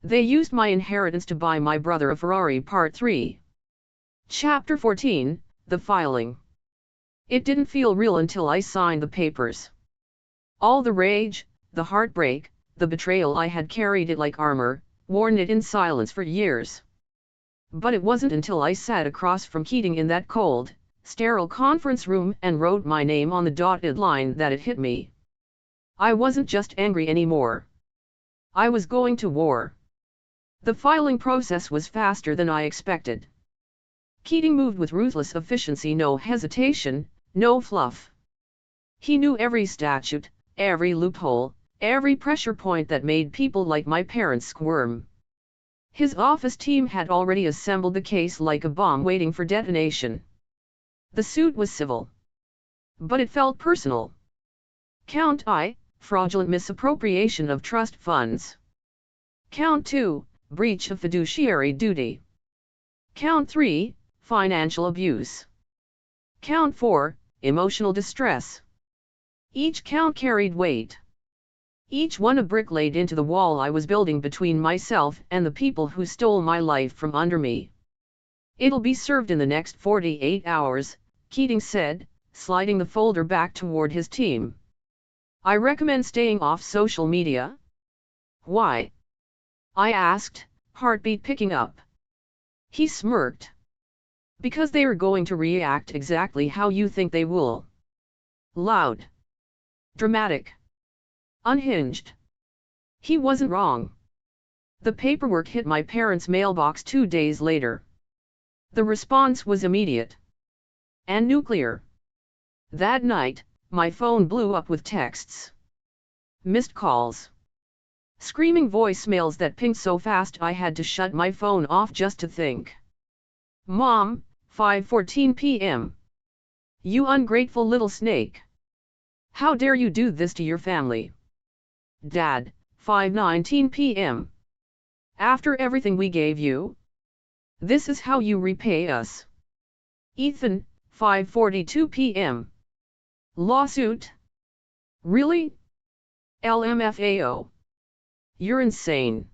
They used my inheritance to buy my brother a Ferrari. Part 3. Chapter 14, The Filing. It didn't feel real until I signed the papers. All the rage, the heartbreak, the betrayal, I had carried it like armor, worn it in silence for years. But it wasn't until I sat across from Keating in that cold, sterile conference room and wrote my name on the dotted line that it hit me. I wasn't just angry anymore. I was going to war. The filing process was faster than I expected. Keating moved with ruthless efficiency, no hesitation, no fluff. He knew every statute, every loophole, every pressure point that made people like my parents squirm. His office team had already assembled the case like a bomb waiting for detonation. The suit was civil. But it felt personal. Count I, fraudulent misappropriation of trust funds. Count 2, breach of fiduciary duty. Count 3, financial abuse. Count 4, emotional distress. Each count carried weight. Each one a brick laid into the wall I was building between myself and the people who stole my life from under me. It'll be served in the next 48 hours, Keating said, sliding the folder back toward his team. I recommend staying off social media. Why? I asked, heartbeat picking up. He smirked. Because they are going to react exactly how you think they will. Loud. Dramatic. Unhinged. He wasn't wrong. The paperwork hit my parents' mailbox 2 days later. The response was immediate. And nuclear. That night, my phone blew up with texts. Missed calls. Screaming voicemails that pinged so fast I had to shut my phone off just to think. Mom, 5:14 p.m. You ungrateful little snake. How dare you do this to your family? Dad, 5:19 p.m. After everything we gave you? This is how you repay us. Ethan, 5:42 p.m. Lawsuit? Really? LMFAO. You're insane.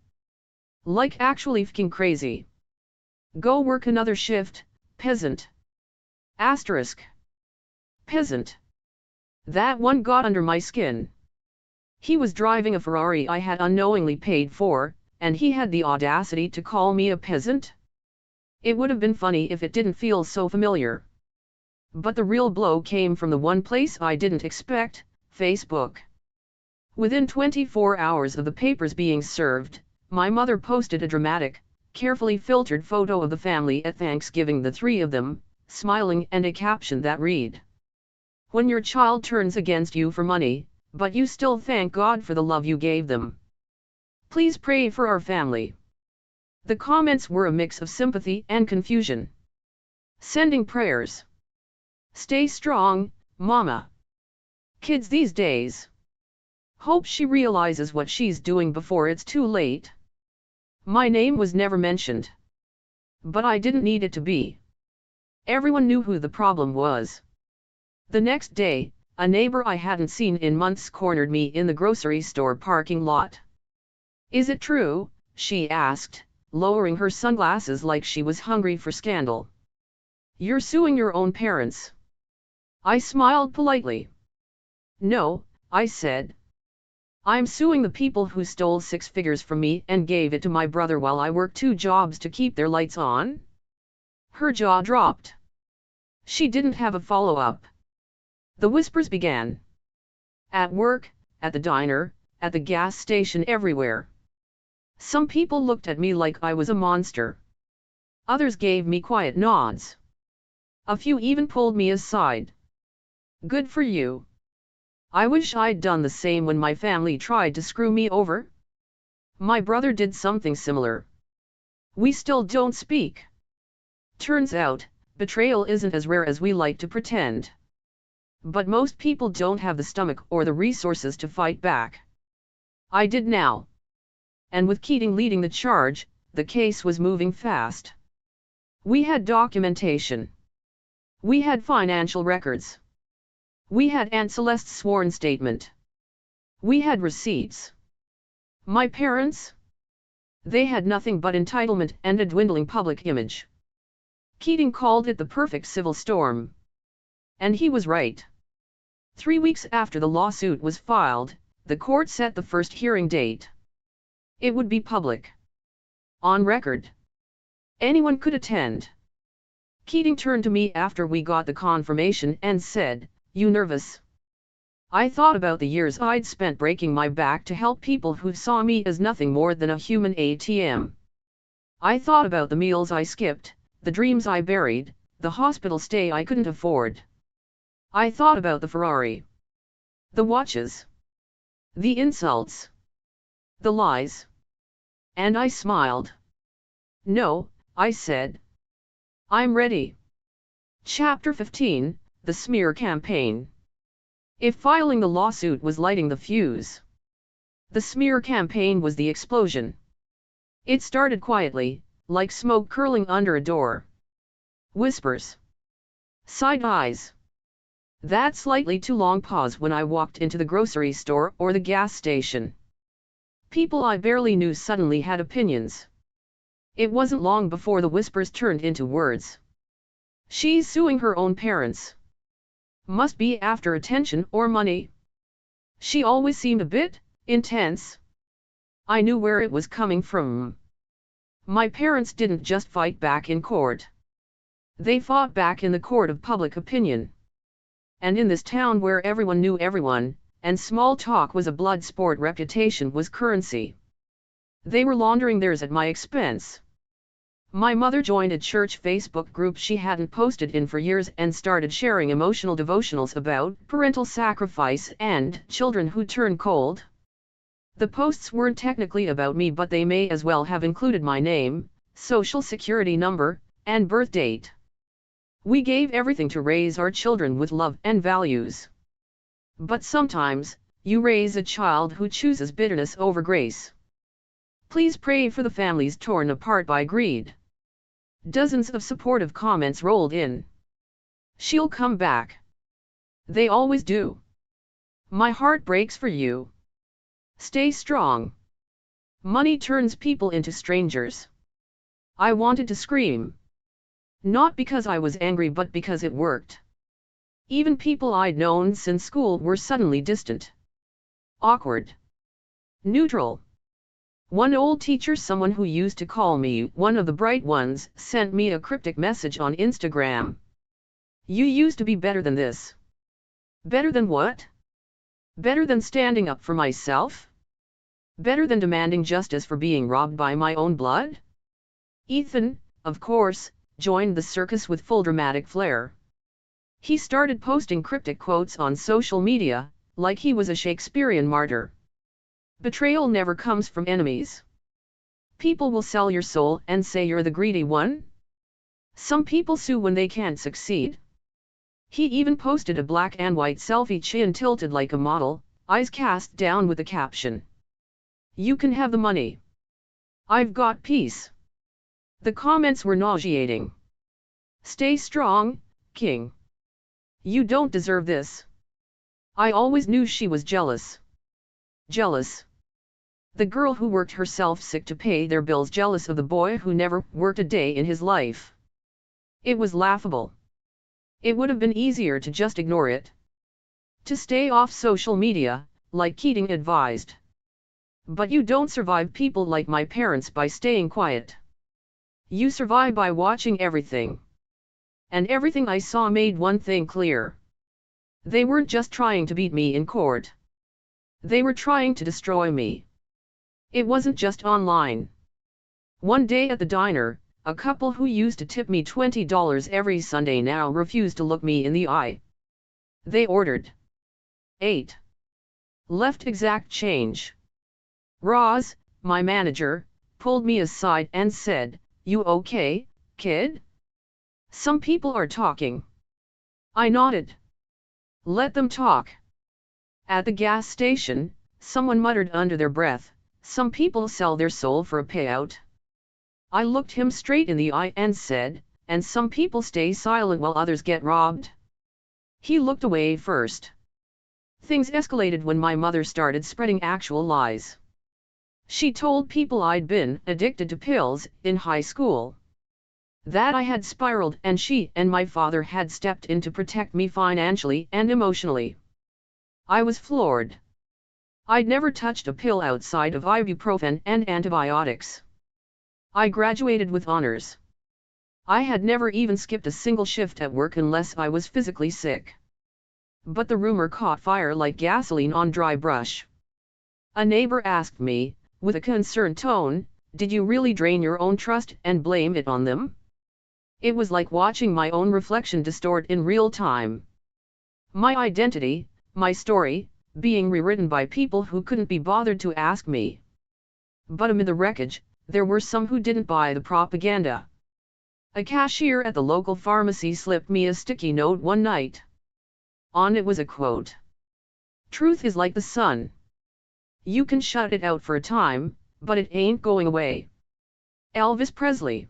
Like actually fing crazy. Go work another shift, peasant. Asterisk. Peasant. That one got under my skin. He was driving a Ferrari I had unknowingly paid for, and he had the audacity to call me a peasant? It would have been funny if it didn't feel so familiar. But the real blow came from the one place I didn't expect, Facebook. Within 24 hours of the papers being served, my mother posted a dramatic, carefully filtered photo of the family at Thanksgiving, the three of them, smiling, and a caption that read, "When your child turns against you for money, but you still thank God for the love you gave them. Please pray for our family." The comments were a mix of sympathy and confusion. Sending prayers. Stay strong, Mama. Kids these days. Hope she realizes what she's doing before it's too late. My name was never mentioned. But I didn't need it to be. Everyone knew who the problem was. The next day, a neighbor I hadn't seen in months cornered me in the grocery store parking lot. "Is it true?" she asked, lowering her sunglasses like she was hungry for scandal. "You're suing your own parents?" I smiled politely. "No," I said. "I'm suing the people who stole 6 figures from me and gave it to my brother while I worked 2 jobs to keep their lights on." Her jaw dropped. She didn't have a follow-up. The whispers began. At work, at the diner, at the gas station, everywhere. Some people looked at me like I was a monster. Others gave me quiet nods. A few even pulled me aside. Good for you. I wish I'd done the same when my family tried to screw me over. My brother did something similar. We still don't speak. Turns out, betrayal isn't as rare as we like to pretend. But most people don't have the stomach or the resources to fight back. I did now. And with Keating leading the charge, the case was moving fast. We had documentation. We had financial records. We had Aunt Celeste's sworn statement. We had receipts. My parents? They had nothing but entitlement and a dwindling public image. Keating called it the perfect civil storm. And he was right. 3 weeks after the lawsuit was filed, the court set the first hearing date. It would be public. On record. Anyone could attend. Keating turned to me after we got the confirmation and said, "You nervous?" I thought about the years I'd spent breaking my back to help people who saw me as nothing more than a human ATM. I thought about the meals I skipped, the dreams I buried, the hospital stay I couldn't afford. I thought about the Ferrari, the watches, the insults, the lies. And I smiled. "No," I said. "I'm ready." Chapter 15, The Smear Campaign. If filing the lawsuit was lighting the fuse, the smear campaign was the explosion. It started quietly, like smoke curling under a door. Whispers. Side eyes. That slightly too long pause when I walked into the grocery store or the gas station. People I barely knew suddenly had opinions. It wasn't long before the whispers turned into words. "She's suing her own parents. Must be after attention or money. She always seemed a bit intense." I knew where it was coming from. My parents didn't just fight back in court. They fought back in the court of public opinion. And in this town where everyone knew everyone, and small talk was a blood sport, reputation was currency. They were laundering theirs at my expense. My mother joined a church Facebook group she hadn't posted in for years and started sharing emotional devotionals about parental sacrifice and children who turn cold. The posts weren't technically about me, but they may as well have included my name, social security number, and birth date. We gave everything to raise our children with love and values. But sometimes, you raise a child who chooses bitterness over grace. Please pray for the families torn apart by greed. Dozens of supportive comments rolled in. "She'll come back. They always do. My heart breaks for you. Stay strong. Money turns people into strangers." I wanted to scream. Not because I was angry, but because it worked. Even people I'd known since school were suddenly distant. Awkward. Neutral. One old teacher, someone who used to call me one of the bright ones, sent me a cryptic message on Instagram. "You used to be better than this." Better than what? Better than standing up for myself? Better than demanding justice for being robbed by my own blood? Ethan, of course, joined the circus with full dramatic flair. He started posting cryptic quotes on social media, like he was a Shakespearean martyr. Betrayal never comes from enemies. People will sell your soul and say you're the greedy one. Some people sue when they can't succeed. He even posted a black and white selfie, chin tilted like a model, eyes cast down with the caption, "You can have the money. I've got peace." The comments were nauseating. "Stay strong, King. You don't deserve this." I always knew she was jealous. Jealous. The girl who worked herself sick to pay their bills, jealous of the boy who never worked a day in his life. It was laughable. It would have been easier to just ignore it. To stay off social media, like Keating advised. But you don't survive people like my parents by staying quiet. You survive by watching everything. And everything I saw made one thing clear. They weren't just trying to beat me in court. They were trying to destroy me. It wasn't just online. One day at the diner, a couple who used to tip me $20 every Sunday now refused to look me in the eye. They ordered 8. Left exact change. Roz, my manager, pulled me aside and said, "You okay, kid? Some people are talking." I nodded. Let them talk. At the gas station, someone muttered under their breath, "Some people sell their soul for a payout." I looked him straight in the eye and said, "And some people stay silent while others get robbed." He looked away first. Things escalated when my mother started spreading actual lies. She told people I'd been addicted to pills in high school, that I had spiraled and she and my father had stepped in to protect me financially and emotionally. I was floored. I'd never touched a pill outside of ibuprofen and antibiotics. I graduated with honors. I had never even skipped a single shift at work unless I was physically sick. But the rumor caught fire like gasoline on dry brush. A neighbor asked me, with a concerned tone, "Did you really drain your own trust and blame it on them?" It was like watching my own reflection distort in real time. My identity, my story, being rewritten by people who couldn't be bothered to ask me. But amid the wreckage, there were some who didn't buy the propaganda. A cashier at the local pharmacy slipped me a sticky note one night. On it was a quote. "Truth is like the sun. You can shut it out for a time, but it ain't going away." Elvis Presley.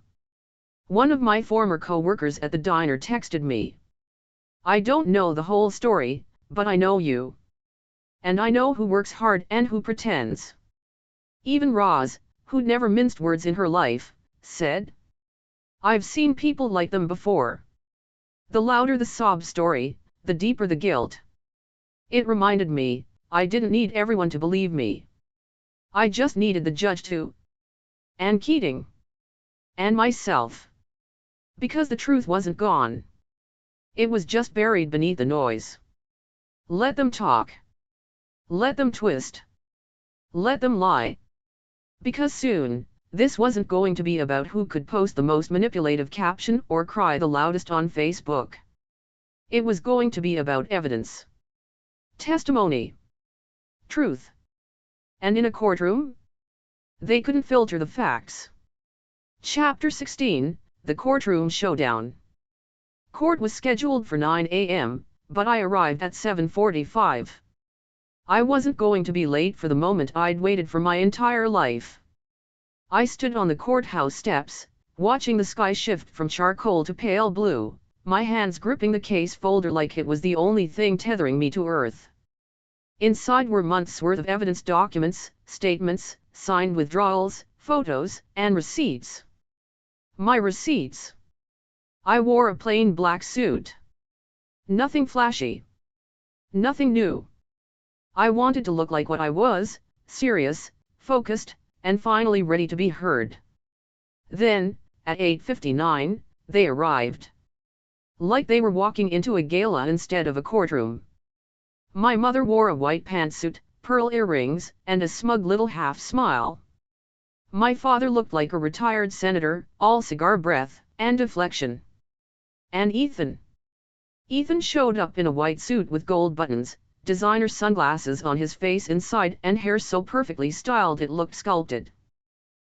One of my former co-workers at the diner texted me. "I don't know the whole story, but I know you. And I know who works hard and who pretends." Even Roz, who'd never minced words in her life, said, "I've seen people like them before. The louder the sob story, the deeper the guilt." It reminded me, I didn't need everyone to believe me. I just needed the judge to. And Keating. And myself. Because the truth wasn't gone. It was just buried beneath the noise. Let them talk. Let them twist. Let them lie. Because soon, this wasn't going to be about who could post the most manipulative caption or cry the loudest on Facebook. It was going to be about evidence. Testimony. Truth. And in a courtroom? They couldn't filter the facts. Chapter 16, The Courtroom Showdown. Court was scheduled for 9 a.m., but I arrived at 7:45. I wasn't going to be late for the moment I'd waited for my entire life. I stood on the courthouse steps, watching the sky shift from charcoal to pale blue, my hands gripping the case folder like it was the only thing tethering me to earth. Inside were months' worth of evidence documents, statements, signed withdrawals, photos, and receipts. My receipts. I wore a plain black suit. Nothing flashy. Nothing new. I wanted to look like what I was, serious, focused, and finally ready to be heard. Then, at 8:59, they arrived. Like they were walking into a gala instead of a courtroom. My mother wore a white pantsuit, pearl earrings, and a smug little half smile. My father looked like a retired senator, all cigar breath and deflection. And Ethan. Ethan showed up in a white suit with gold buttons, designer sunglasses on his face inside, and hair so perfectly styled it looked sculpted.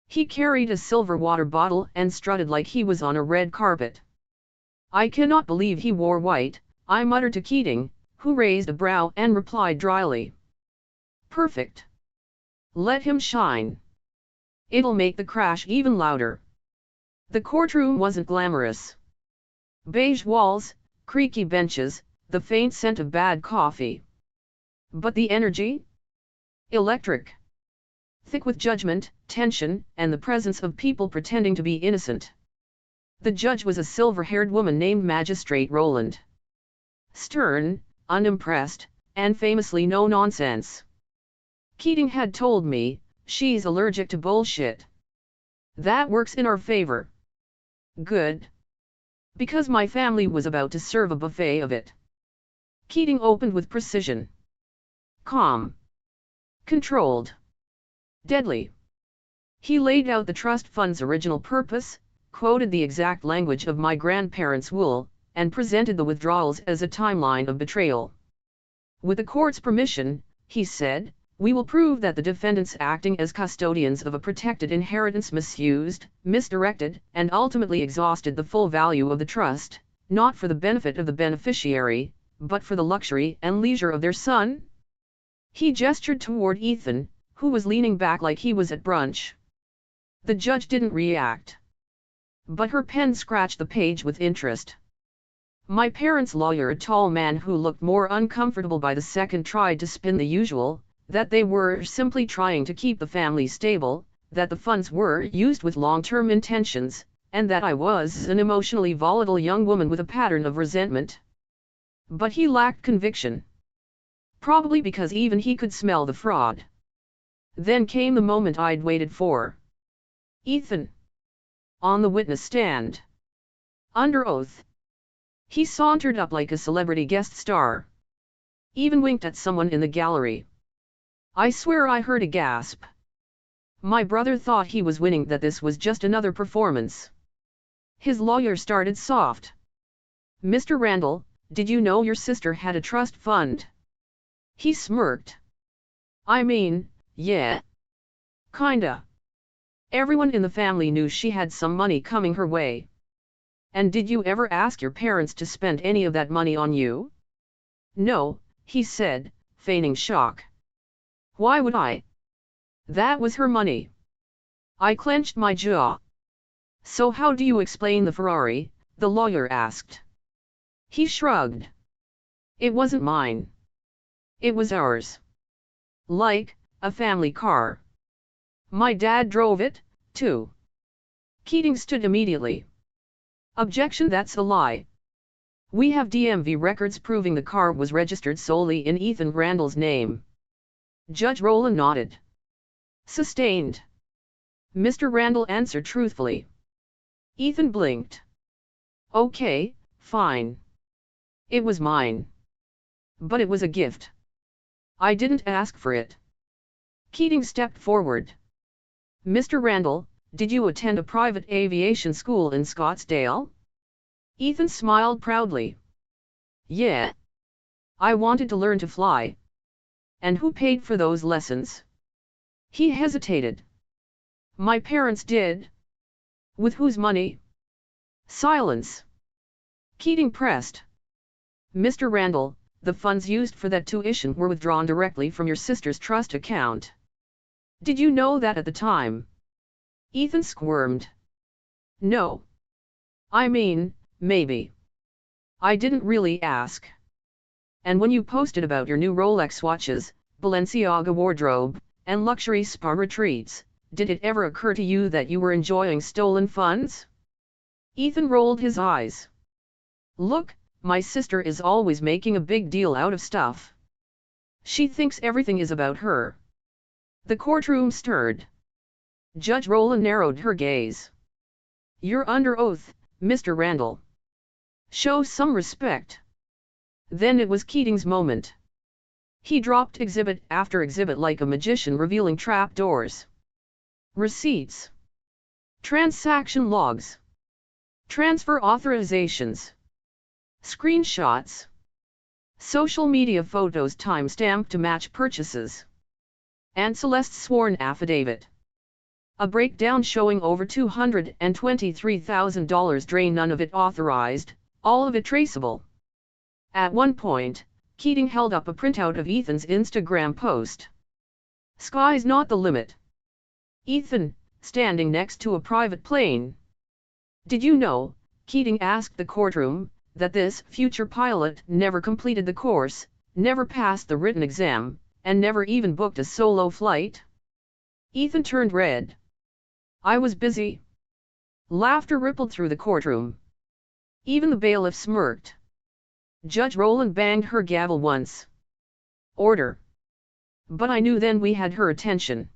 He carried a silver water bottle and strutted like he was on a red carpet. "I cannot believe he wore white," I muttered to Keating, who raised a brow and replied dryly. "Perfect. Let him shine. It'll make the crash even louder." The courtroom wasn't glamorous. Beige walls, creaky benches, the faint scent of bad coffee. But the energy? Electric. Thick with judgment, tension, and the presence of people pretending to be innocent. The judge was a silver-haired woman named Magistrate Rowland. Stern, unimpressed, and famously no nonsense. Keating had told me, "She's allergic to bullshit. That works in our favor." Good. Because my family was about to serve a buffet of it. Keating opened with precision. Calm. Controlled. Deadly. He laid out the trust fund's original purpose, quoted the exact language of my grandparents' will, and presented the withdrawals as a timeline of betrayal. "With the court's permission," he said, "we will prove that the defendants acting as custodians of a protected inheritance misused, misdirected, and ultimately exhausted the full value of the trust, not for the benefit of the beneficiary, but for the luxury and leisure of their son." He gestured toward Ethan, who was leaning back like he was at brunch. The judge didn't react. But her pen scratched the page with interest. My parents' lawyer, a tall man who looked more uncomfortable by the second, tried to spin the usual, that they were simply trying to keep the family stable, that the funds were used with long-term intentions, and that I was an emotionally volatile young woman with a pattern of resentment. But he lacked conviction. Probably because even he could smell the fraud. Then came the moment I'd waited for. Ethan. On the witness stand. Under oath. He sauntered up like a celebrity guest star. Even winked at someone in the gallery. I swear I heard a gasp. My brother thought he was winning, that this was just another performance. His lawyer started soft. Mr. Randall, did you know your sister had a trust fund? He smirked. I mean, yeah. Kinda. Everyone in the family knew she had some money coming her way. And did you ever ask your parents to spend any of that money on you? No, he said, feigning shock. Why would I? That was her money. I clenched my jaw. So how do you explain the Ferrari? The lawyer asked. He shrugged. It wasn't mine. It was ours. Like a family car. My dad drove it, too. Keating stood immediately. Objection, that's a lie. We have DMV records proving the car was registered solely in Ethan Randall's name. Judge Rowland nodded. Sustained. Mr. Randall answered truthfully. Ethan blinked. Okay, fine. It was mine. But it was a gift. I didn't ask for it. Keating stepped forward. Mr. Randall, did you attend a private aviation school in Scottsdale? Ethan smiled proudly. Yeah. I wanted to learn to fly. And who paid for those lessons? He hesitated. My parents did. With whose money? Silence. Keating pressed. Mr. Randall, the funds used for that tuition were withdrawn directly from your sister's trust account. Did you know that at the time? Ethan squirmed. No. I mean, maybe. I didn't really ask. And when you posted about your new Rolex watches, Balenciaga wardrobe, and luxury spa retreats, did it ever occur to you that you were enjoying stolen funds? Ethan rolled his eyes. Look, my sister is always making a big deal out of stuff. She thinks everything is about her. The courtroom stirred. Judge Rowland narrowed her gaze. You're under oath, Mr. Randall. Show some respect. Then it was Keating's moment. He dropped exhibit after exhibit like a magician revealing trapdoors. Receipts. Transaction logs. Transfer authorizations. Screenshots. Social media photos time-stamped to match purchases. And Celeste's sworn affidavit. A breakdown showing over $223,000 drained, none of it authorized, all of it traceable. At one point, Keating held up a printout of Ethan's Instagram post. Sky's not the limit. Ethan, standing next to a private plane. Did you know, Keating asked the courtroom, that this future pilot never completed the course, never passed the written exam, and never even booked a solo flight? Ethan turned red. I was busy. Laughter rippled through the courtroom. Even the bailiff smirked. Judge Rowland banged her gavel once. Order. But I knew then we had her attention.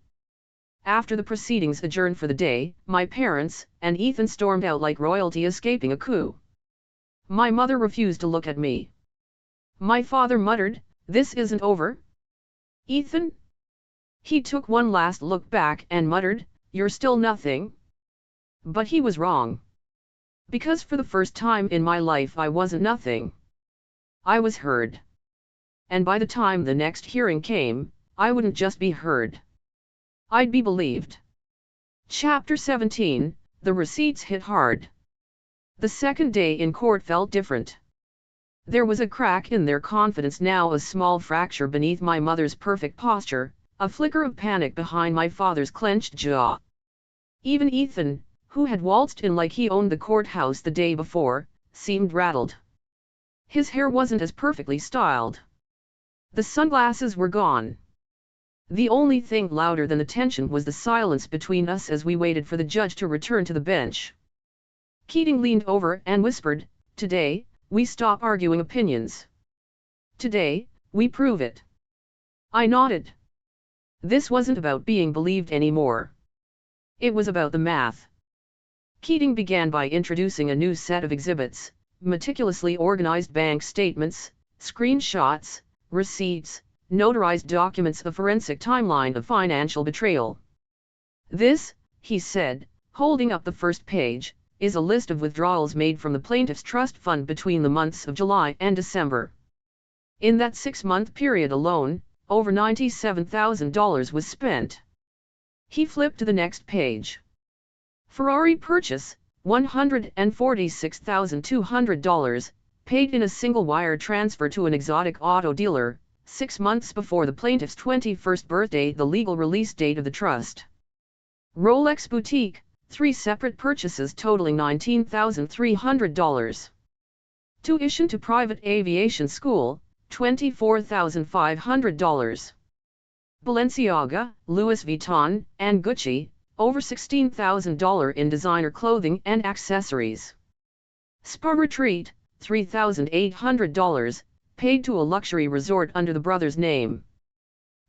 After the proceedings adjourned for the day, my parents and Ethan stormed out like royalty escaping a coup. My mother refused to look at me. My father muttered, "This isn't over." Ethan? He took one last look back and muttered, "You're still nothing." But he was wrong. Because for the first time in my life I wasn't nothing. I was heard. And by the time the next hearing came, I wouldn't just be heard. I'd be believed. Chapter 17, The receipts hit hard. The second day in court felt different. There was a crack in their confidence now, a small fracture beneath my mother's perfect posture, a flicker of panic behind my father's clenched jaw. Even Ethan, who had waltzed in like he owned the courthouse the day before, seemed rattled. His hair wasn't as perfectly styled. The sunglasses were gone. The only thing louder than the tension was the silence between us as we waited for the judge to return to the bench. Keating leaned over and whispered, "Today, we stop arguing opinions. Today, we prove it." I nodded. This wasn't about being believed anymore. It was about the math. Keating began by introducing a new set of exhibits, meticulously organized bank statements, screenshots, receipts, notarized documents, a forensic timeline of financial betrayal. "This," he said, holding up the first page, "is a list of withdrawals made from the plaintiff's trust fund between the months of July and December. In that 6-month period alone, over $97,000 was spent." He flipped to the next page. "Ferrari purchase, $146,200, paid in a single wire transfer to an exotic auto dealer, 6 months before the plaintiff's 21st birthday, the legal release date of the trust. Rolex boutique, 3 separate purchases totaling $19,300. Tuition to private aviation school, $24,500. Balenciaga, Louis Vuitton, and Gucci, over $16,000 in designer clothing and accessories. Spa retreat, $3,800, paid to a luxury resort under the brother's name.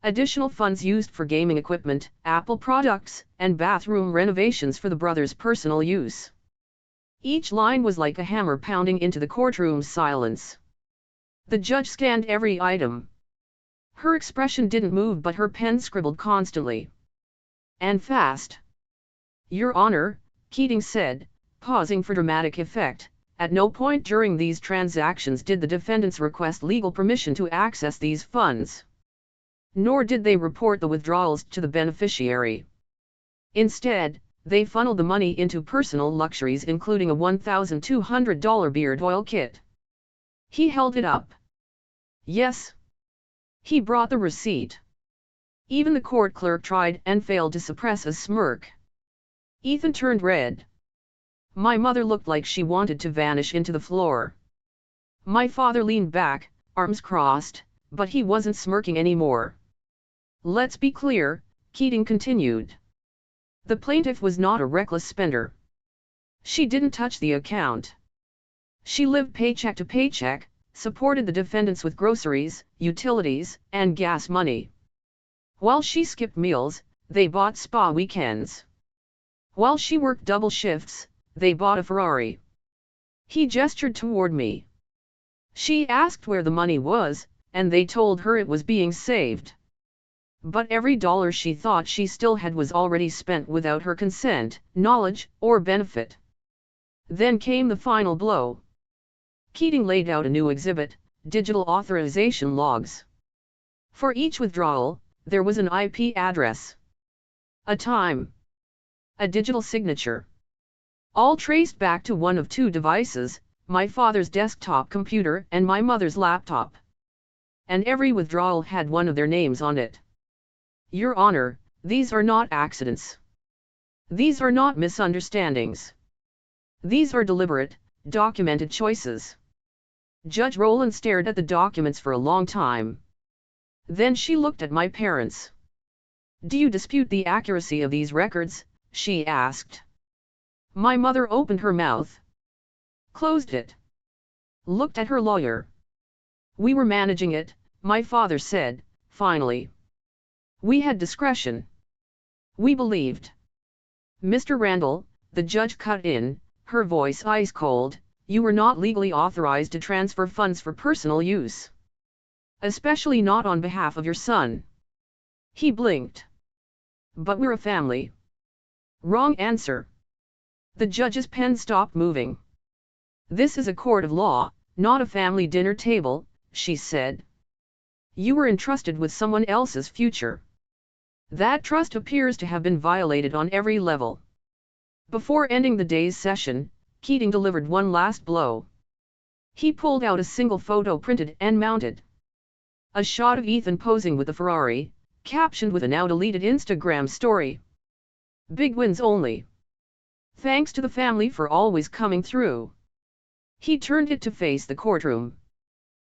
Additional funds used for gaming equipment, Apple products, and bathroom renovations for the brother's personal use." Each line was like a hammer pounding into the courtroom's silence. The judge scanned every item. Her expression didn't move, but her pen scribbled constantly. "And fast." "Your Honor," Keating said, pausing for dramatic effect, "at no point during these transactions did the defendants request legal permission to access these funds. Nor did they report the withdrawals to the beneficiary. Instead, they funneled the money into personal luxuries, including a $1,200 beard oil kit." He held it up. "Yes." He brought the receipt. Even the court clerk tried and failed to suppress a smirk. Ethan turned red. My mother looked like she wanted to vanish into the floor. My father leaned back, arms crossed, but he wasn't smirking anymore. "Let's be clear," Keating continued. "The plaintiff was not a reckless spender. She didn't touch the account. She lived paycheck to paycheck, supported the defendants with groceries, utilities, and gas money. While she skipped meals, they bought spa weekends. While she worked double shifts, they bought a Ferrari." He gestured toward me. "She asked where the money was, and they told her it was being saved. But every dollar she thought she still had was already spent without her consent, knowledge, or benefit." Then came the final blow. Keating laid out a new exhibit, digital authorization logs. For each withdrawal, there was an IP address, a time, a digital signature. All traced back to one of 2 devices, my father's desktop computer and my mother's laptop. And every withdrawal had one of their names on it. Your Honor, these are not accidents. These are not misunderstandings. These are deliberate, documented choices. Judge Rowland stared at the documents for a long time. Then she looked at my parents. "Do you dispute the accuracy of these records?" she asked. My mother opened her mouth, closed it, looked at her lawyer. "We were managing it," my father said, finally. "We had discretion. We believed." "Mr. Randall," the judge cut in, her voice ice cold, "you were not legally authorized to transfer funds for personal use. Especially not on behalf of your son." He blinked. "But we're a family." "Wrong answer." The judge's pen stopped moving. "This is a court of law, not a family dinner table," she said. "You were entrusted with someone else's future. That trust appears to have been violated on every level." Before ending the day's session, Keating delivered one last blow. He pulled out a single photo, printed and mounted. A shot of Ethan posing with a Ferrari, captioned with a now-deleted Instagram story. "Big wins only. Thanks to the family for always coming through." He turned it to face the courtroom.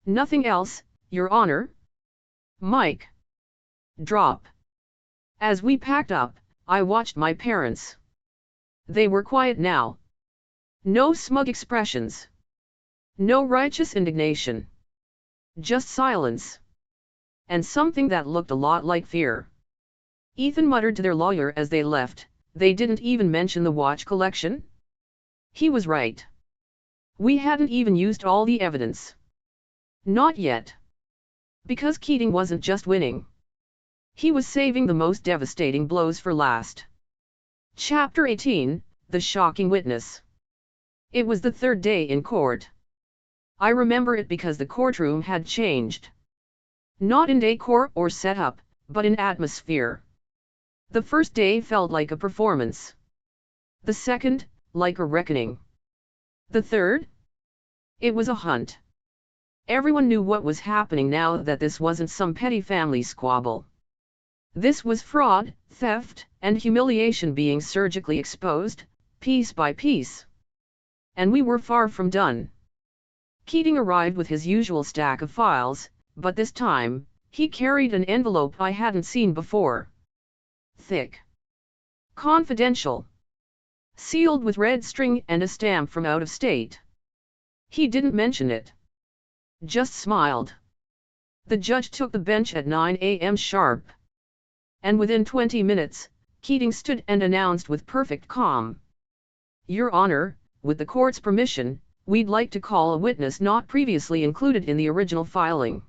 "Nothing else, Your Honor?" "Mike." Drop. As we packed up, I watched my parents. They were quiet now. No smug expressions. No righteous indignation. Just silence. And something that looked a lot like fear. Ethan muttered to their lawyer as they left, "They didn't even mention the watch collection?" He was right. We hadn't even used all the evidence. Not yet. Because Keating wasn't just winning. He was saving the most devastating blows for last. Chapter 18, The Shocking Witness. It was the third day in court. I remember it because the courtroom had changed. Not in decor or setup, but in atmosphere. The first day felt like a performance. The second, like a reckoning. The third? It was a hunt. Everyone knew what was happening now, that this wasn't some petty family squabble. This was fraud, theft, and humiliation being surgically exposed, piece by piece. And we were far from done. Keating arrived with his usual stack of files, but this time, he carried an envelope I hadn't seen before. Thick. Confidential. Sealed with red string and a stamp from out of state. He didn't mention it. Just smiled. The judge took the bench at 9 a.m. sharp. And within 20 minutes, Keating stood and announced with perfect calm, "Your Honor, with the court's permission, we'd like to call a witness not previously included in the original filing.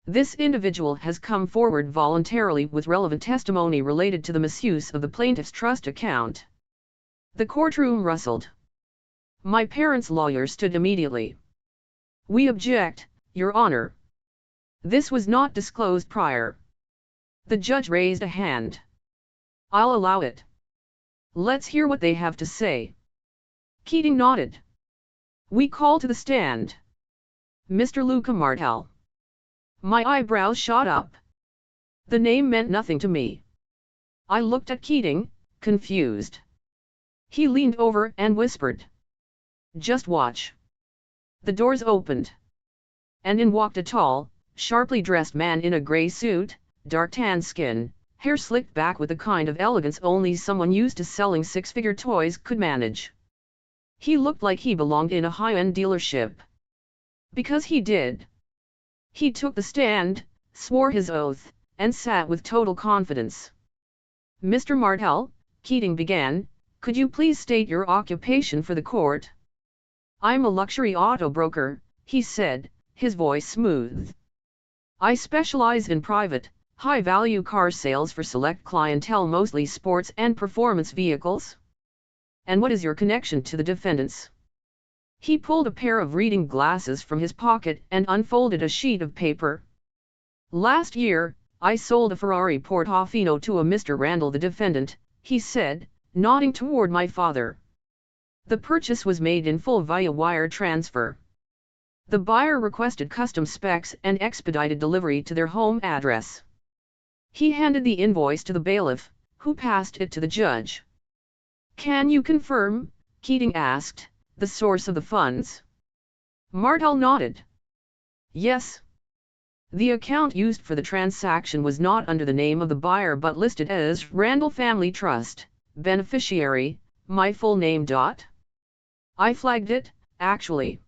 This individual has come forward voluntarily with relevant testimony related to the misuse of the plaintiff's trust account." The courtroom rustled. My parents' lawyer stood immediately. "We object, Your Honor. This was not disclosed prior." The judge raised a hand. "I'll allow it. Let's hear what they have to say." Keating nodded. "We call to the stand Mr. Luca Martel." My eyebrows shot up. The name meant nothing to me. I looked at Keating, confused. He leaned over and whispered, "Just watch." The doors opened. And in walked a tall, sharply dressed man in a gray suit, dark tan skin, hair slicked back with the kind of elegance only someone used to selling six-figure toys could manage. He looked like he belonged in a high-end dealership. Because he did. He took the stand, swore his oath, and sat with total confidence. "Mr. Martel," Keating began, "could you please state your occupation for the court?" "I'm a luxury auto broker," he said, his voice smooth. "I specialize in private, high-value car sales for select clientele, mostly sports and performance vehicles." "And what is your connection to the defendants?" He pulled a pair of reading glasses from his pocket and unfolded a sheet of paper. "Last year, I sold a Ferrari Portofino to a Mr. Randall, the defendant," he said, nodding toward my father. "The purchase was made in full via wire transfer. The buyer requested custom specs and expedited delivery to their home address." He handed the invoice to the bailiff, who passed it to the judge. "Can you confirm," Keating asked, "the source of the funds?" Martel nodded. "Yes. The account used for the transaction was not under the name of the buyer but listed as Randall Family Trust, beneficiary, my full name. I flagged it, actually.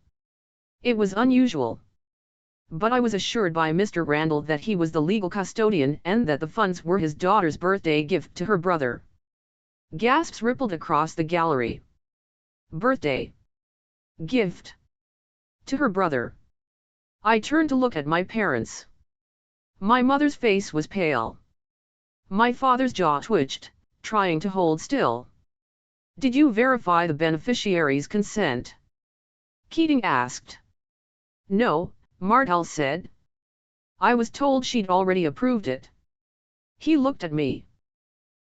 It was unusual. But I was assured by Mr. Randall that he was the legal custodian and that the funds were his daughter's birthday gift to her brother." Gasps rippled across the gallery. Birthday gift to her brother. I turned to look at my parents. My mother's face was pale. My father's jaw twitched, trying to hold still. "Did you verify the beneficiary's consent?" Keating asked. "No," Martel said. "I was told she'd already approved it." He looked at me.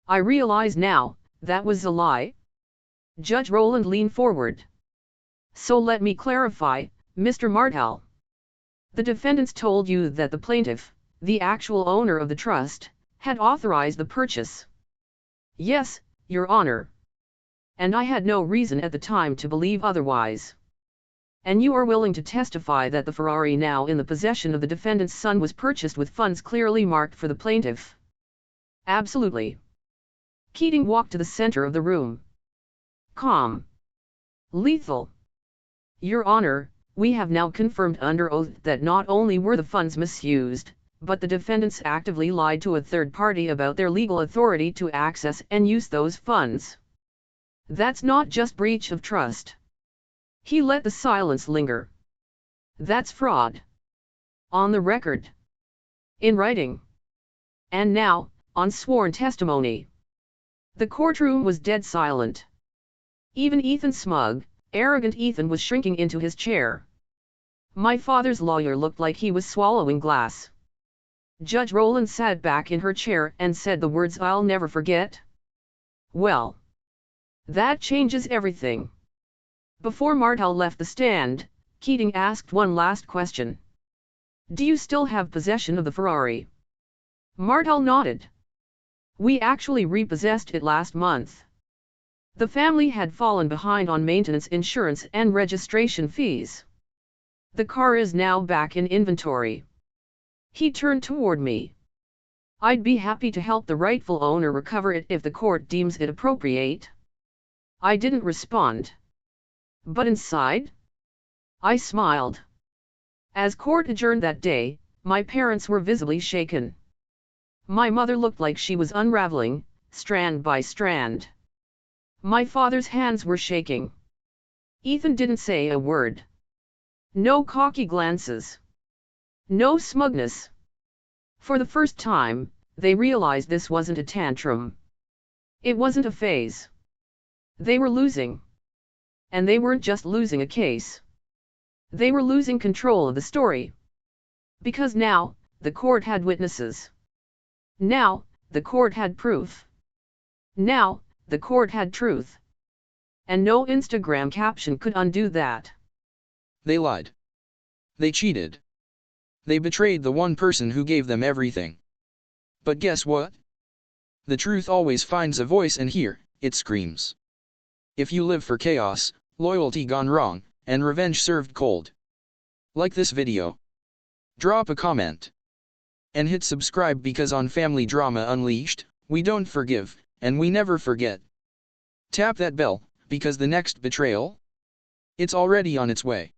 I realize now, that was a lie. Judge Rowland leaned forward. "So let me clarify, Mr. Martel. The defendants told you that the plaintiff, the actual owner of the trust, had authorized the purchase?" "Yes, Your Honor. And I had no reason at the time to believe otherwise." And you are willing to testify that the Ferrari now in the possession of the defendant's son was purchased with funds clearly marked for the plaintiff? Absolutely. Keating walked to the center of the room. Calm. Lethal. Your Honor, we have now confirmed under oath that not only were the funds misused, but the defendants actively lied to a third party about their legal authority to access and use those funds. That's not just breach of trust. He let the silence linger. That's fraud. On the record. In writing. And now, on sworn testimony. The courtroom was dead silent. Even Ethan smug, arrogant Ethan was shrinking into his chair. My father's lawyer looked like he was swallowing glass. Judge Rowland sat back in her chair and said the words I'll never forget. Well. That changes everything. Before Martel left the stand, Keating asked one last question. Do you still have possession of the Ferrari? Martel nodded. We actually repossessed it last month. The family had fallen behind on maintenance, insurance and registration fees. The car is now back in inventory. He turned toward me. I'd be happy to help the rightful owner recover it if the court deems it appropriate. I didn't respond. But inside? I smiled. As court adjourned that day, my parents were visibly shaken. My mother looked like she was unraveling, strand by strand. My father's hands were shaking. Ethan didn't say a word. No cocky glances. No smugness. For the first time, they realized this wasn't a tantrum. It wasn't a phase. They were losing. And they weren't just losing a case. They were losing control of the story. Because now, the court had witnesses. Now, the court had proof. Now, the court had truth. And no Instagram caption could undo that. They lied. They cheated. They betrayed the one person who gave them everything. But guess what? The truth always finds a voice, and here, it screams. If you live for chaos, loyalty gone wrong, and revenge served cold. Like this video. Drop a comment. And hit subscribe, because on Family Drama Unleashed, we don't forgive, and we never forget. Tap that bell, because the next betrayal? It's already on its way.